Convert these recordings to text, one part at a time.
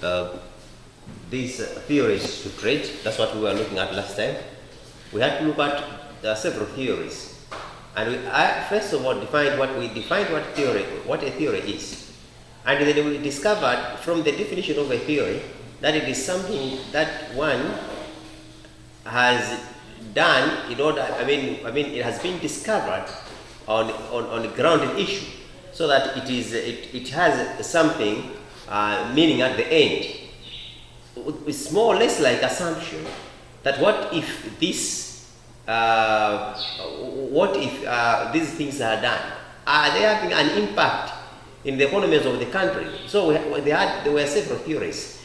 uh, these theories to trade. That's what we were looking at last time. We had to look at several theories, and first of all defined what a theory is, and then we discovered from the definition of a theory that it is something that one has done in order. It has been discovered on a grounded issue, so that it has something meaning at the end. It's more or less like assumption that what if these things are done? Are they having an impact in the economies of the country? So there were several theories,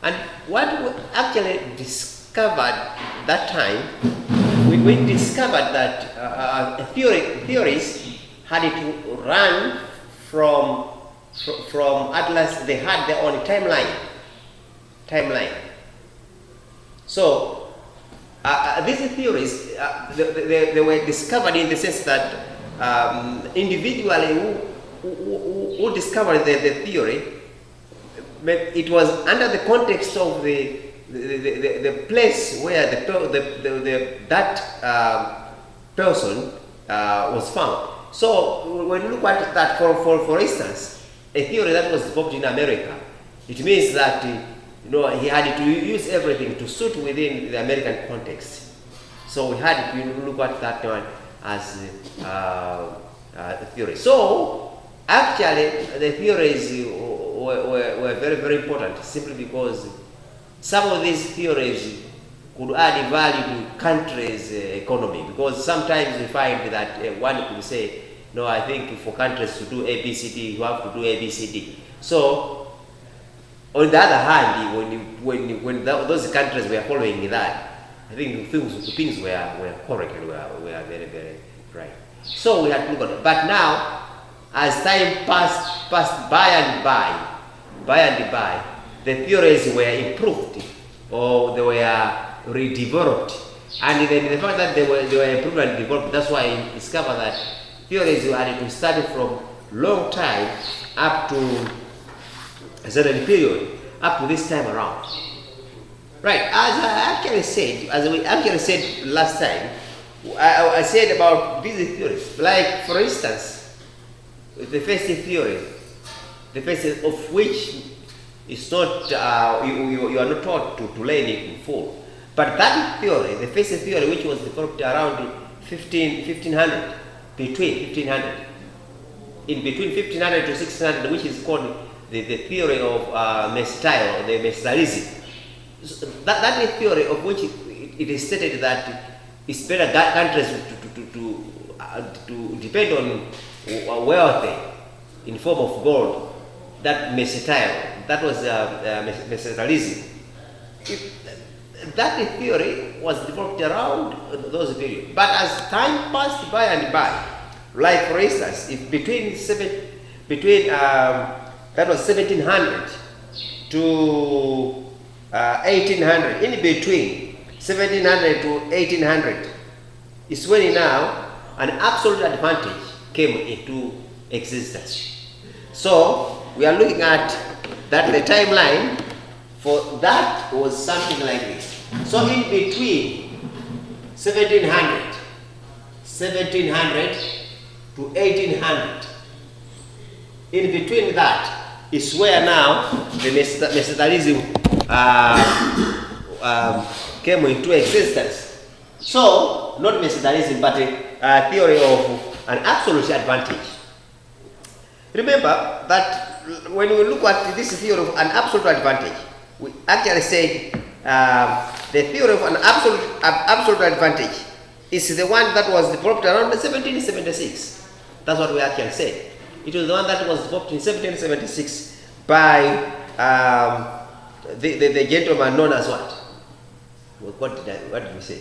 and what we actually discovered that time, we discovered that theories had to run from Atlas. They had their own timeline. So these theories they were discovered in the sense that individually who discovered the theory, it was under the context of the place where that person was found. So when you look at that, for instance, a theory that was developed in America, it means that he had to use everything to suit within the American context. So we had to look at that one as a theory. So actually, the theories were very, very important, simply because some of these theories could add value to countries' economy. Because sometimes we find that one could say, no, I think for countries to do ABCD, you have to do ABCD. So on the other hand, when those countries were following that, I think things were correct and were very, very right. So we had to look at it. But now, as time passed by and by, the theories were improved, or they were redeveloped. And then the fact that they were improved and developed, that's why I discovered that theories had to study from long time up to a certain period, up to this time around. Right, as we actually said last time, I said about these theories. Like, for instance, the first theory, the first of which is not, you are not taught to learn it in full. But that theory, the first theory, which was developed around 1500, between 1500 to 1600, which is called the theory of Messtyle, the Messtalism. So that theory of which it is stated that it's better countries to depend on wealth in form of gold. That Messtyle, that was Messtalism. That theory was developed around those periods. But as time passed by and by, like for instance, if between that was 1700 to 1800, in between 1700 to 1800 is when now an absolute advantage came into existence. So we are looking at that the timeline for that was something like this. So in between 1700 to 1800, in between that is where now the Messtalism came into existence. So, not Messtalism, but a theory of an absolute advantage. Remember that when we look at this theory of an absolute advantage, we actually said the theory of an absolute advantage is the one that was developed around 1776. That's what we actually said. It was the one that was developed in 1776 by the gentleman known as what? What did we say?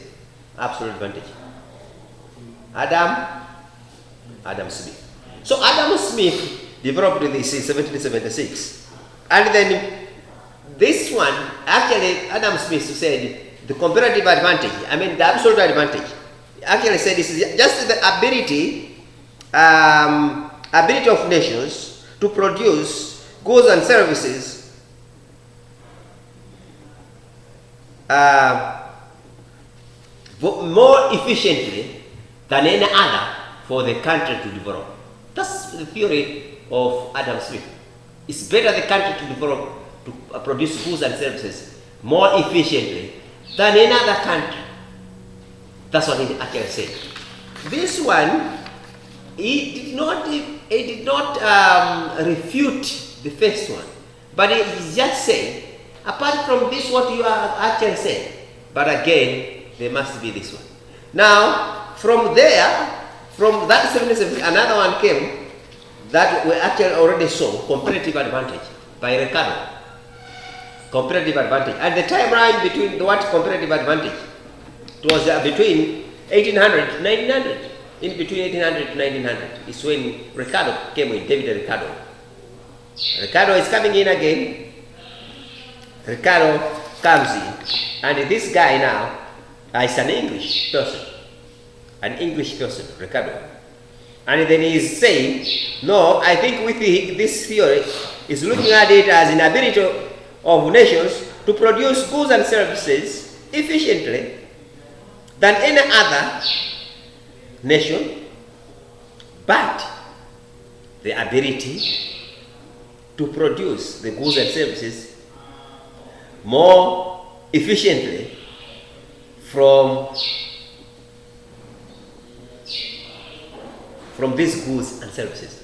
Absolute advantage. Adam Smith. So Adam Smith developed this in 1776, and then this one actually Adam Smith said the comparative advantage. The absolute advantage. Actually said this is just the ability of nations to produce goods and services more efficiently than any other for the country to develop. That's the theory of Adam Smith. It's better the country to develop, to produce goods and services more efficiently than any other country. That's what he actually said. This one, it did not refute the first one, but it just saying, apart from this, what you are actually saying, but again, there must be this one. Now, from there, from that 77, another one came that we actually already saw, comparative advantage by Ricardo. Comparative advantage. And the timeline between what comparative advantage? It was between 1800 to 1900. In between 1800 to 1900 is when Ricardo came in, David Ricardo. Ricardo is coming in again. Ricardo comes in, and this guy now is an English person. An English person, Ricardo. And then he is saying, no, I think with this theory is looking at it as an ability of nations to produce goods and services efficiently than any other nation, but the ability to produce the goods and services more efficiently from these goods and services.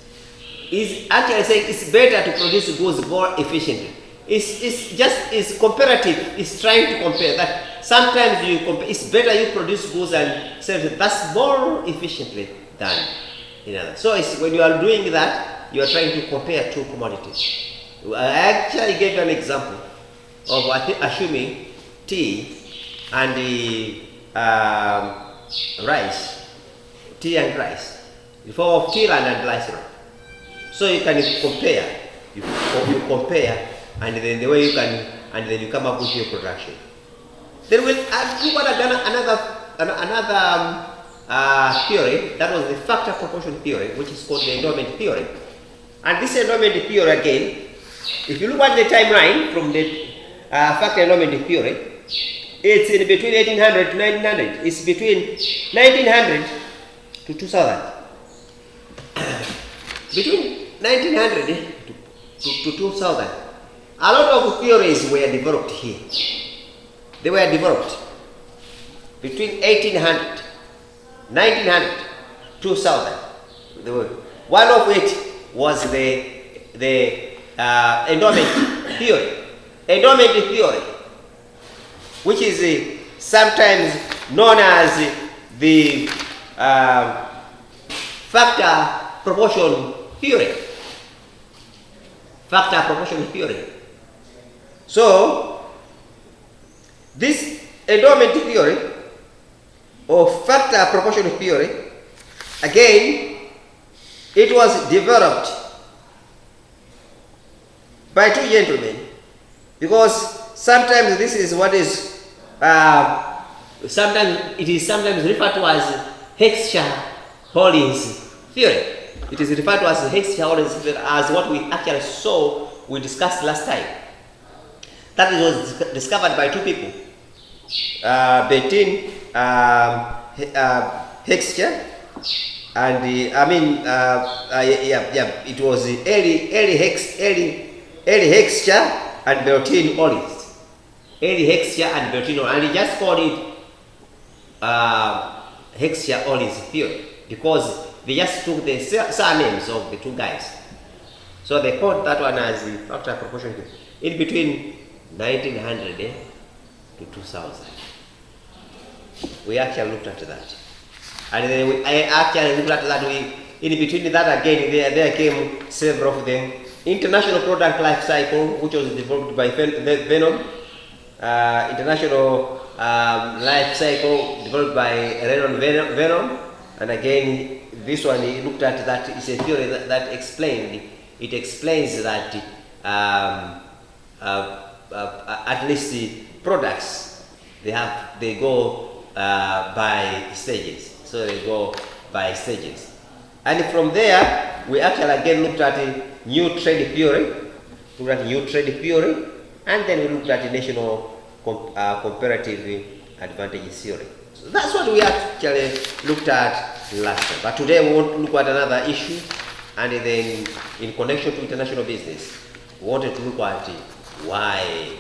Is actually saying it's better to produce goods more efficiently. It's comparative. It's trying to compare that. Sometimes you compare. It's better you produce goods and services that's more efficiently than in others. So it's, when you are doing that, you are trying to compare two commodities. I actually gave an example of assuming tea and the rice, tea and rice. Before of tea and rice. So you can compare. You compare, and then the way you can, and then you come up with your production. Then we'll look at another theory, that was the factor proportion theory, which is called the endowment theory. And this endowment theory again, if you look at the timeline from the factor endowment theory, it's in between 1800 to 1900. It's between 1900 to 2000. Between 1900 to 2000, a lot of theories were developed here. They were developed between 1800, 1900, 2000. One of it was the endowment theory. Endowment theory, which is sometimes known as the factor proportion theory. Factor proportion theory. So, this endowment theory or factor proportion theory, again, it was developed by two gentlemen, because sometimes this is what is sometimes referred to as Heckscher-Hollins theory. It is referred to as Heckscher-Hollins theory, as what we actually saw, we discussed last time. That was discovered by two people, Bertin Heckscher, and it was Eli Heckscher and Bertin Hollins. Eli Heckscher and Bertin Hollins, and he just called it Heckscher-Hollins theory because they just took the surnames of the two guys. So they called that one as the factor proportion theory. In between 1900 to 2000. We actually looked at that. And then I actually looked at that. In between that again, there came several of them. International product life cycle, which was developed by Venom. International life cycle developed by Venom. And again, this one he looked at that. It's a theory that explains that at least the products they go by stages. So they go by stages. And from there, we actually again looked at new trade theory. And then we looked at the national comparative advantage theory. So that's what we actually looked at last time. But today we want to look at another issue, and then in connection to international business, we wanted to look at why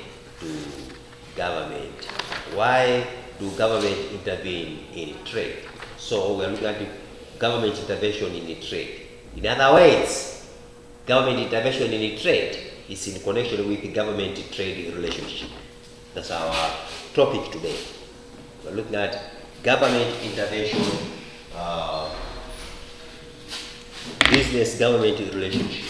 do government intervene in trade? So we are looking at the government intervention in the trade. In other words, government intervention in trade is in connection with the government-trade relationship. That's our topic today. We're looking at government intervention, business-government relationship.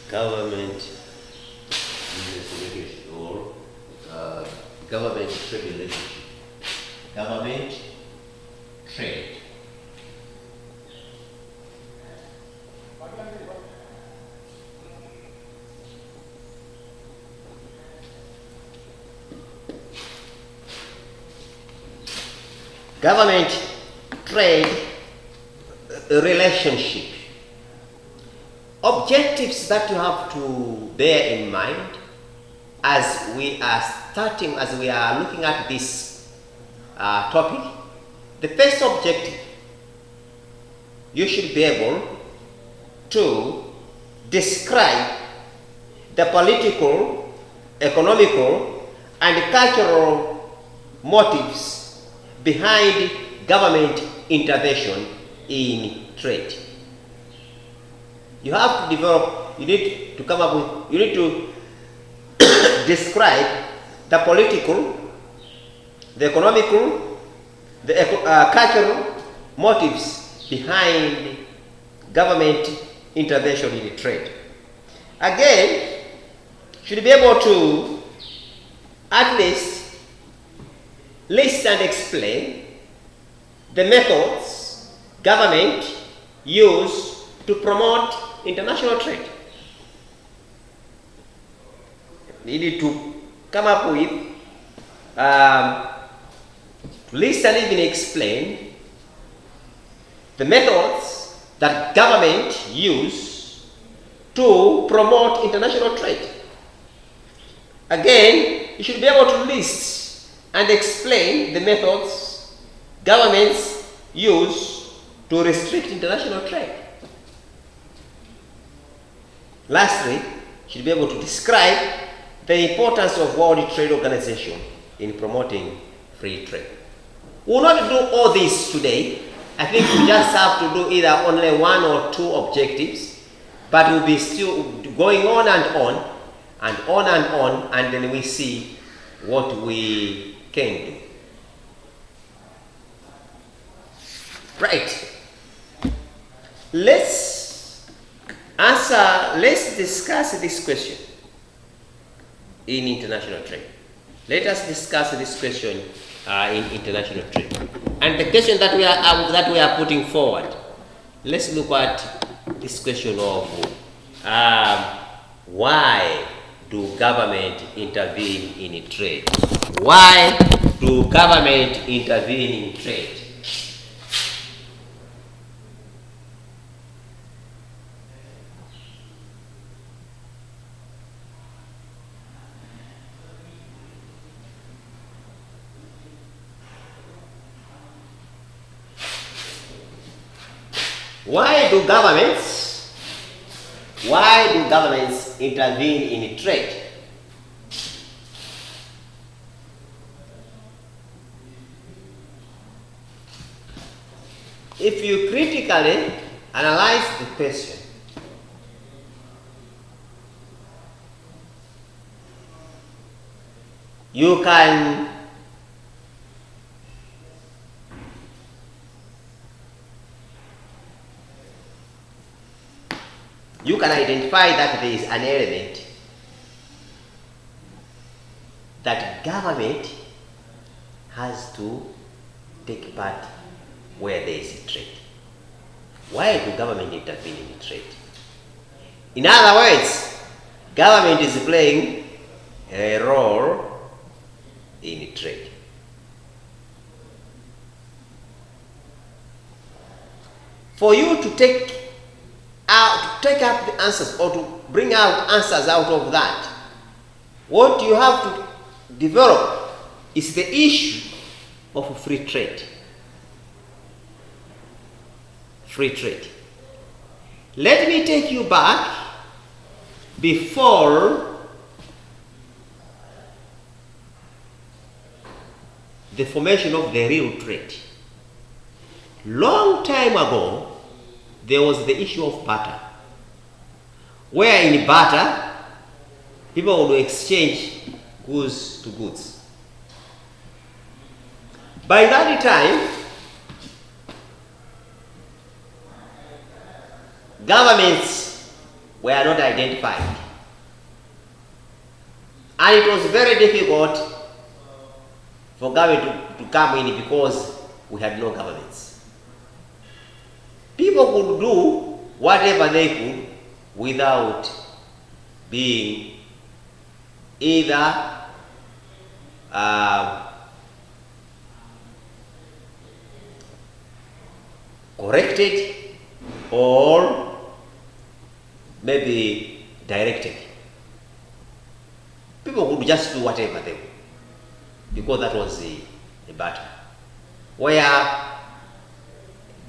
Government business relationship or government trade relationship. Government trade. Government trade relationship. Objectives that you have to bear in mind as we are looking at this topic. The first objective, you should be able to describe the political, economical, and cultural motives behind government intervention in trade. You have to develop, you need to come up with, you need to describe the political, the economical, the cultural motives behind government intervention in trade. Again, should be able to at least list and explain the methods government use to promote international trade. You need to come up with, list and even explain the methods that government use to promote international trade. Again, you should be able to list and explain the methods governments use to restrict international trade. Lastly, you should be able to describe the importance of World Trade Organization in promoting free trade. We will not do all this today. I think we just have to do either only one or two objectives, but we'll be still going on and on and on and on, and then we see what we can do. Right. Let's discuss this question in international trade. Let us discuss this question in international trade. And the question that we are putting forward, let's look at this question of why do government intervene in trade? Why do government intervene in trade? Why do governments intervene in trade? If you critically analyze the question, you can you can identify that there is an element that government has to take part where there is a trade. Why do government intervene in trade? In other words, government is playing a role in trade. For you to take up the answers or to bring out answers out of that, what you have to develop is the issue of free trade. Free trade. Let me take you back before the formation of the real trade. Long time ago, there was the issue of barter, where in barter, people would exchange goods to goods. By that time, governments were not identified. And it was very difficult for government to come in because we had no governments. People could do whatever they could without being either corrected or maybe directed. People would just do whatever they would, because that was the battle, where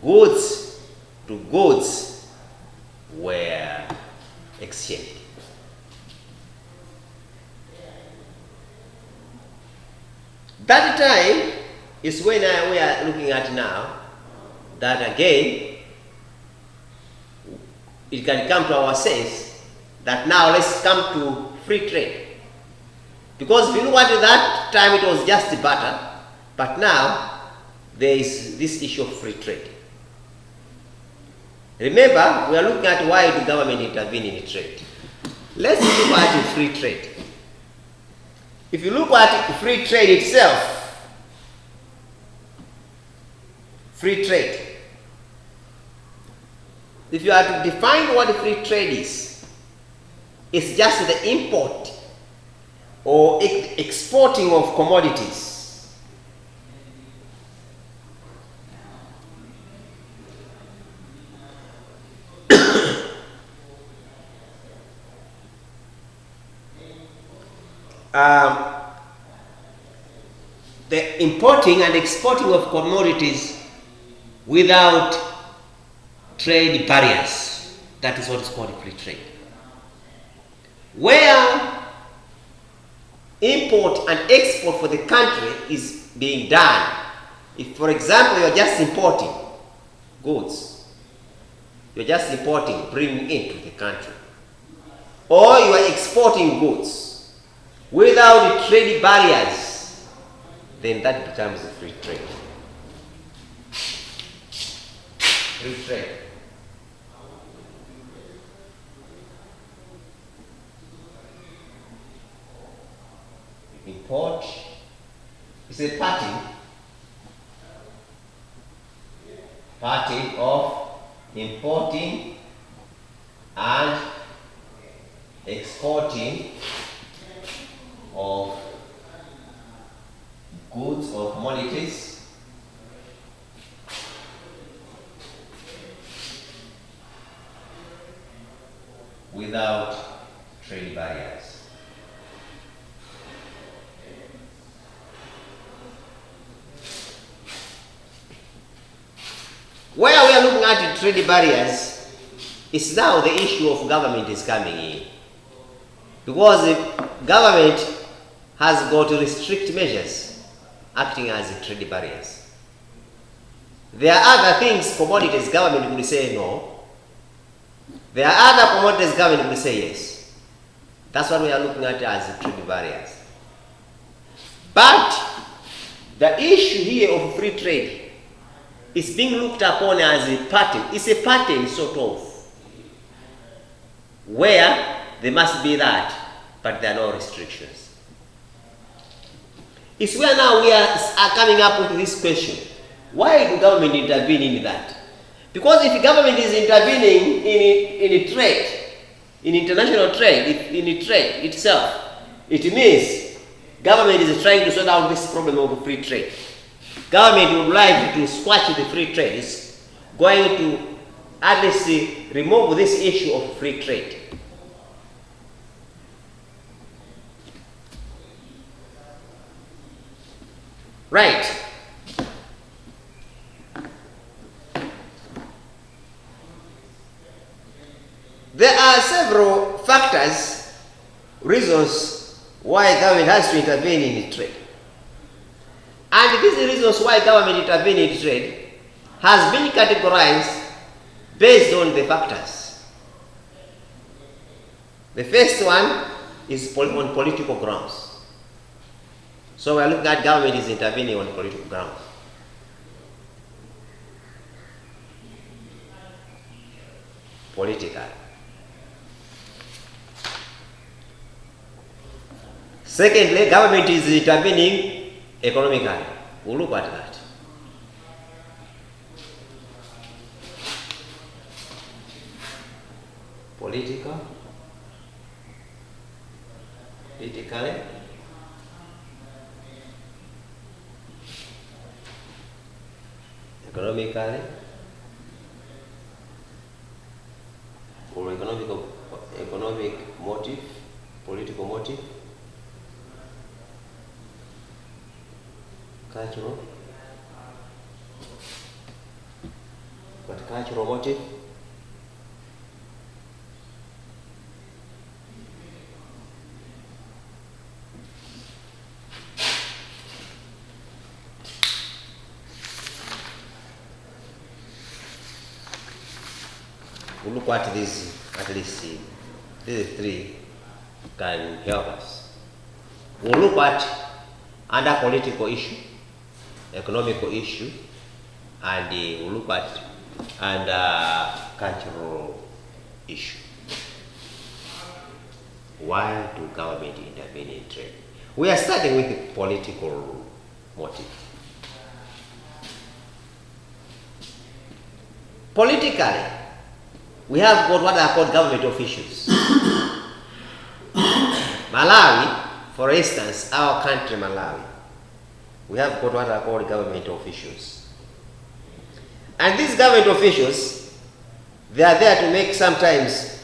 goods to goods were exchanged. That time is when we are looking at now, that again, it can come to our sense that now let's come to free trade. Because if you look at that time, it was just barter, but now there is this issue of free trade. Remember, we are looking at why the government intervene in trade. Let's look at free trade. If you look at free trade itself, free trade, if you are to define what free trade is, it's just the import or exporting of commodities. The importing and exporting of commodities without trade barriers. That is what is called free trade. Where import and export for the country is being done. If, for example, you are just importing goods, you are just importing, bringing into the country, or you are exporting goods without trade barriers, then that becomes a free trade. Free trade. Import is a party of importing and exporting of goods or commodities without trade barriers. Where we are looking at trade barriers is now the issue of government is coming in. Because the government has got restrict measures acting as trade barriers. There are other things, commodities, government will say no. There are other commodities, government will say yes. That's what we are looking at as trade barriers. But the issue here of free trade is being looked upon as a pattern. It's a pattern, sort of. where there must be that, but there are no restrictions. It's where now we are coming up with this question. Why do government intervene in that? Because if government is intervening in trade, in international trade, in trade itself, it means government is trying to sort out this problem of free trade. Government would like to squash the free trade. It's going to at least remove this issue of free trade. Right. There are several factors, reasons why government has to intervene in trade. And these reasons why government intervene in trade has been categorized based on the factors. The first one is on political grounds. So we are looking at government is intervening on political grounds. Political. Secondly, government is intervening economically. We'll look at that. Politically, economically, or economic motive, political motive, cultural, but cultural motive, we'll look at these, at least these three can help us. We'll look at under political issue, economical issue, and we'll look at under cultural issue. Why do government intervene in trade? We are starting with the political motive. Politically, we have got what are called government officials. Malawi, for instance, our country, Malawi, we have got what are called government officials. And these government officials, they are there to make sometimes,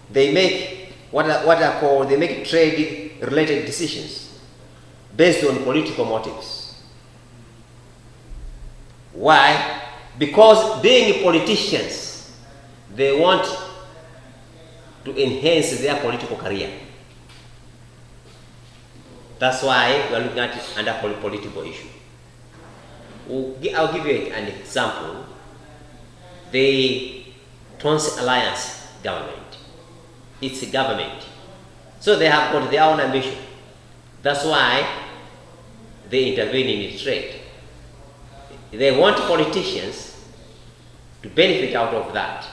they make what are called, they make trade related decisions based on political motives. Why? Because being politicians, they want to enhance their political career. That's why we are looking at it under political issue. I'll give you an example. The Trans Alliance government, it's a government. So they have got their own ambition. That's why they intervene in trade. They want politicians to benefit out of that.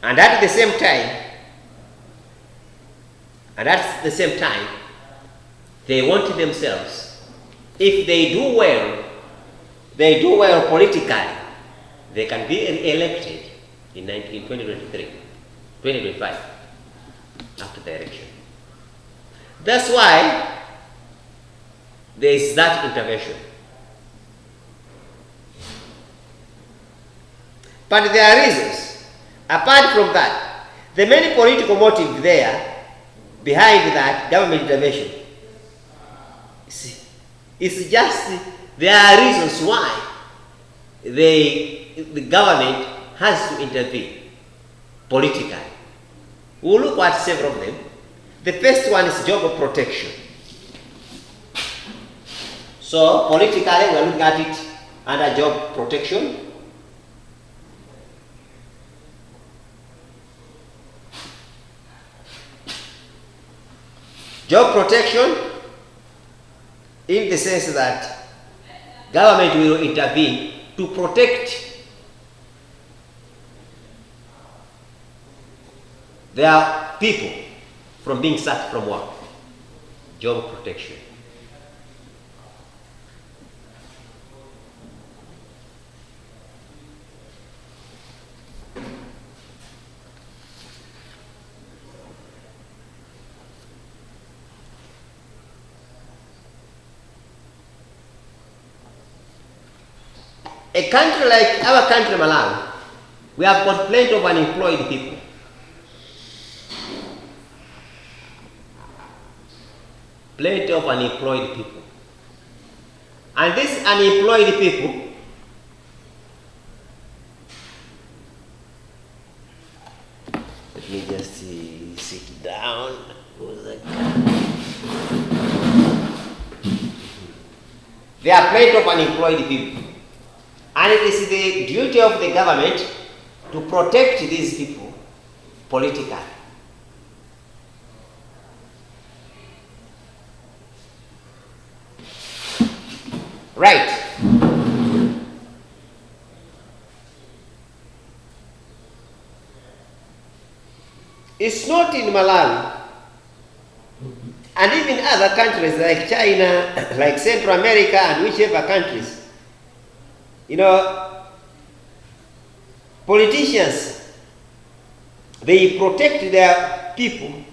And at the same time, they want themselves, if they do well politically, they can be elected in 2023, 2025, after the election. That's why there is that intervention. But there are reasons. Apart from that, the main political motive there behind that government intervention is just there are reasons why the government has to intervene politically. We'll look at several of them. The first one is job protection. So politically, we are looking at it under job protection. Job protection in the sense that government will intervene to protect their people from being sacked from work. Job protection. A country like our country, Malawi, we have got plenty of unemployed people. Plenty of unemployed people. And these unemployed people, let me just sit down. There are plenty of unemployed people. And it is the duty of the government to protect these people politically. Right. It's not in Malawi, and even other countries like China, like Central America, and whichever countries. You know, politicians, they protect their people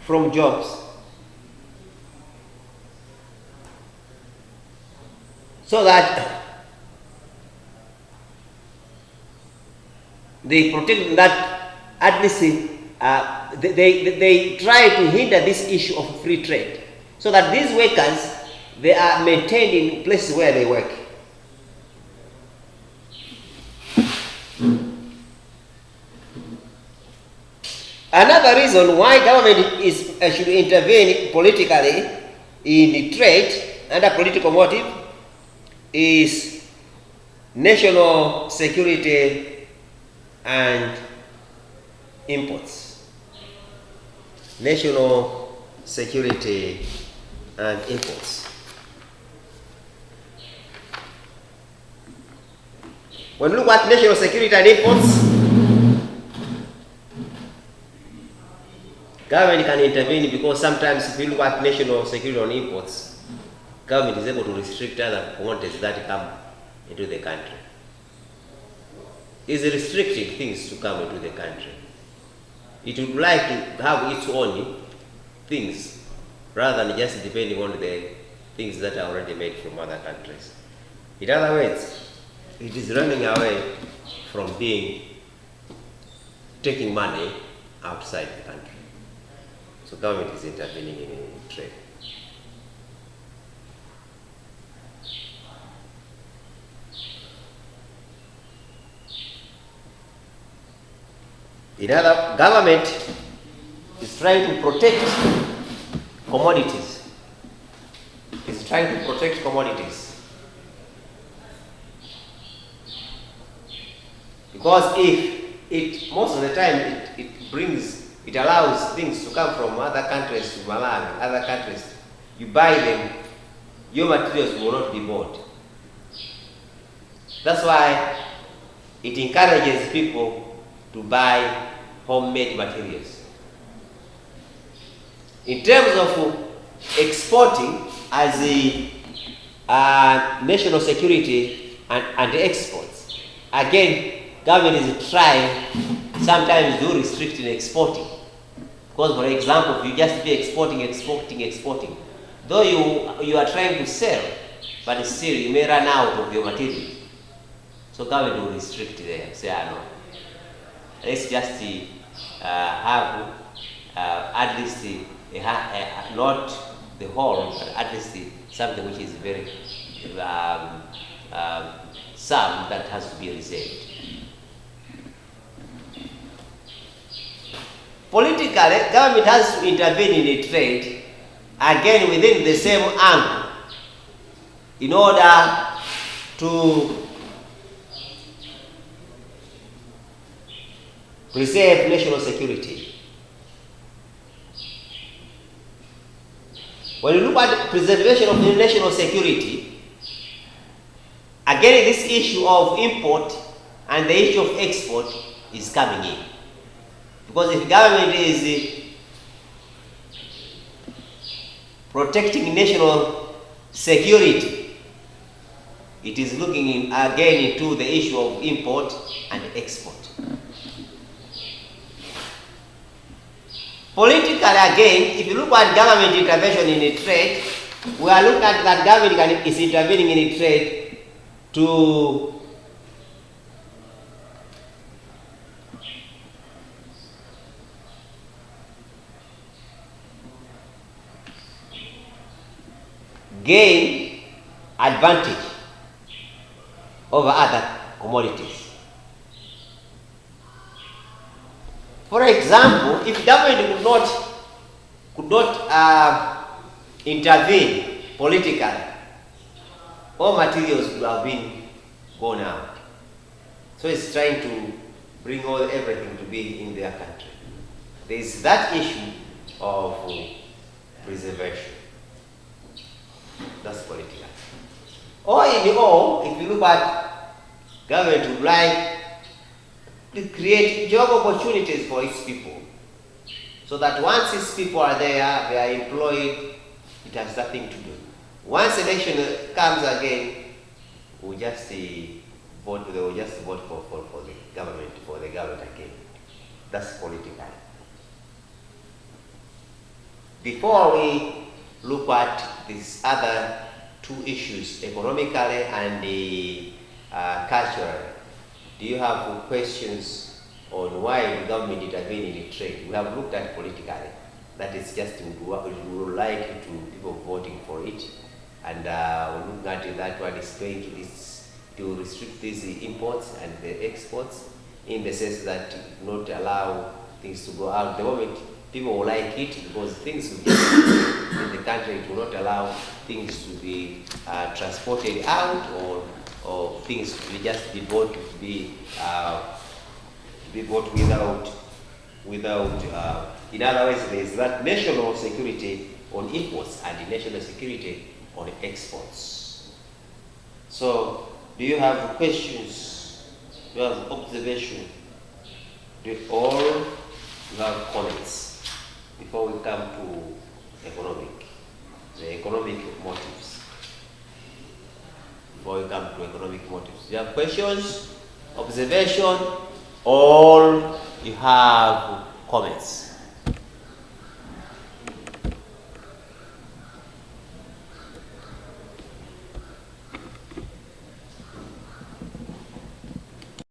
from jobs. So that they protect that, at least they try to hinder this issue of free trade. So that these workers, they are maintained in places where they work. Another reason why government should intervene politically in trade under political motive is national security and imports. National security and imports. When you look at national security and imports, government can intervene because sometimes if you look at national security on imports, government is able to restrict other commodities that come into the country. It's restricting things to come into the country. It would like to have its own things rather than just depending on the things that are already made from other countries. In other words, it is running away from taking money outside the country. So government is intervening in trade. Government is trying to protect commodities. It's trying to protect commodities. Because if most of the time it allows things to come from other countries to Malawi, other countries. You buy them, your materials will not be bought. That's why it encourages people to buy homemade materials. In terms of exporting as a national security and exports, again, government is trying sometimes to restrict in exporting. Because, for example, if you just be exporting, though you are trying to sell, but still you may run out of your material. So government will restrict there. Say, no, let's just have at least not the whole, but at least something which is very some that has to be reserved. Politically, government has to intervene in a trade, again within the same angle, in order to preserve national security. When you look at preservation of the national security, again this issue of import and the issue of export is coming in. Because if government is protecting national security, it is looking again into the issue of import and export. Politically, again, if you look at government intervention in a trade, we are looking at that government is intervening in a trade to gain advantage over other commodities. For example, if government could not intervene politically, all materials would have been gone out. So it's trying to bring everything to be in their country. There is that issue of preservation. That's political. All in all, if you look at government would like to create job opportunities for its people, so that once its people are there, they are employed, it has nothing to do. Once election comes again, we just vote. They will just vote for the government again. That's political. Before we look at these other two issues, economically and culturally, do you have questions on why the government intervened in trade? We have looked at politically. That is just we would like to people voting for it, and we look at that one is going to restrict these imports and the exports in the sense that not allow things to go out. The moment people will like it because things will be in the country, it will not allow things to be transported out or things to be just be bought without in other words, there is that national security on imports and national security on exports. So, do you have questions? Do you have observation? Or you have comments before we come to the economic motives? Before we come to economic motives, do you have questions, observation, or you have comments?